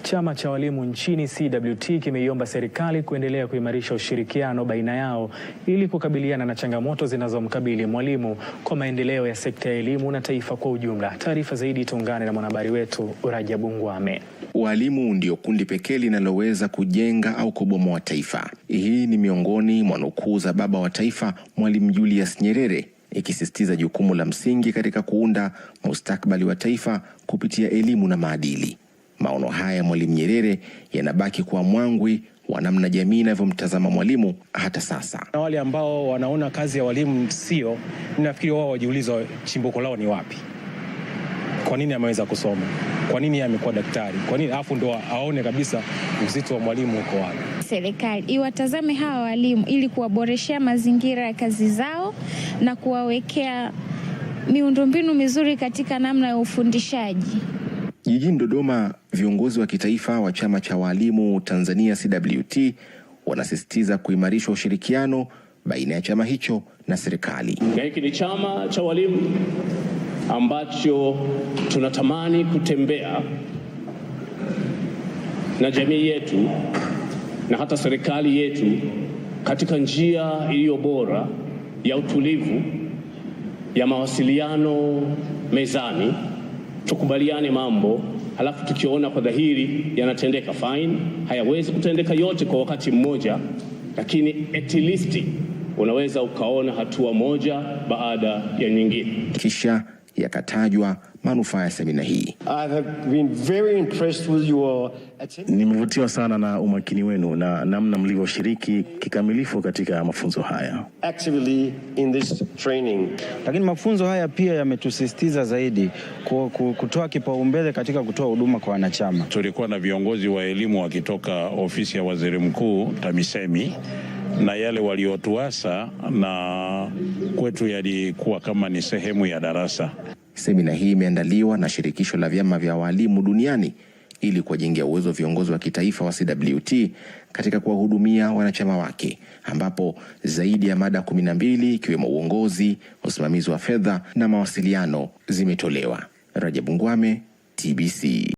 Chama cha walimu nchini CWT kimeiomba serikali kuendelea kuimarisha ushirikiano baina yao ili kukabiliana na changamoto zinazomkabili mwalimu kwa maendeleo ya sekta ya elimu na taifa kwa ujumla. Taarifa zaidi tuungane na mwanahabari wetu Rajabu Ngwame. Walimu ndio kundi pekee linaloweza kujenga au kubomoa taifa. Hii ni miongoni mwa nukuu za baba wa taifa Mwalimu Julius Nyerere, ikisisitiza jukumu la msingi katika kuunda mustakabali wa taifa kupitia elimu na maadili. Maono haya Mwalimu Nyerere yanabaki kuwa mwangwi wa namna jamii inavyomtazama mwalimu hata sasa. Na wale ambao wanaona kazi ya walimu sio, ninafikiri wao wajiuliza chimbuko lao ni wapi. Kwa nini ameweza kusoma? Kwa nini amekuwa daktari? Kwa nini afu ndo aone kabisa uzito wa mwalimu uko wapi? Serikali iwatazame hawa walimu ili kuwaboreshea mazingira ya kazi zao na kuwawekea miundombinu mizuri katika namna ya ufundishaji. Jijini Dodoma, viongozi wa kitaifa wa chama cha walimu Tanzania CWT wanasisitiza kuimarisha ushirikiano baina ya chama hicho na serikali. Hiki ni chama cha walimu ambacho tunatamani kutembea na jamii yetu na hata serikali yetu katika njia iliyo bora ya utulivu, ya mawasiliano mezani, tukubaliane mambo, halafu tukiona kwa dhahiri yanatendeka fine. Hayawezi kutendeka yote kwa wakati mmoja, lakini at least unaweza ukaona hatua moja baada ya nyingine. Kisha yakatajwa manufaa ya semina hii. Nimevutiwa sana na umakini wenu na namna mlivyoshiriki kikamilifu katika mafunzo haya. Lakini mafunzo haya pia yametusisitiza zaidi kutoa kipaumbele katika kutoa huduma kwa wanachama. Tulikuwa na viongozi wa elimu wakitoka ofisi ya Waziri Mkuu TAMISEMI, na yale waliotuasa na kwetu yalikuwa kama ni sehemu ya darasa. Semina hii imeandaliwa na shirikisho la vyama vya walimu duniani ili kuwajengea uwezo viongozi wa kitaifa wa CWT katika kuwahudumia wanachama wake, ambapo zaidi ya mada 12 ikiwemo uongozi, usimamizi wa fedha na mawasiliano zimetolewa. Rajabu Ngwame, TBC.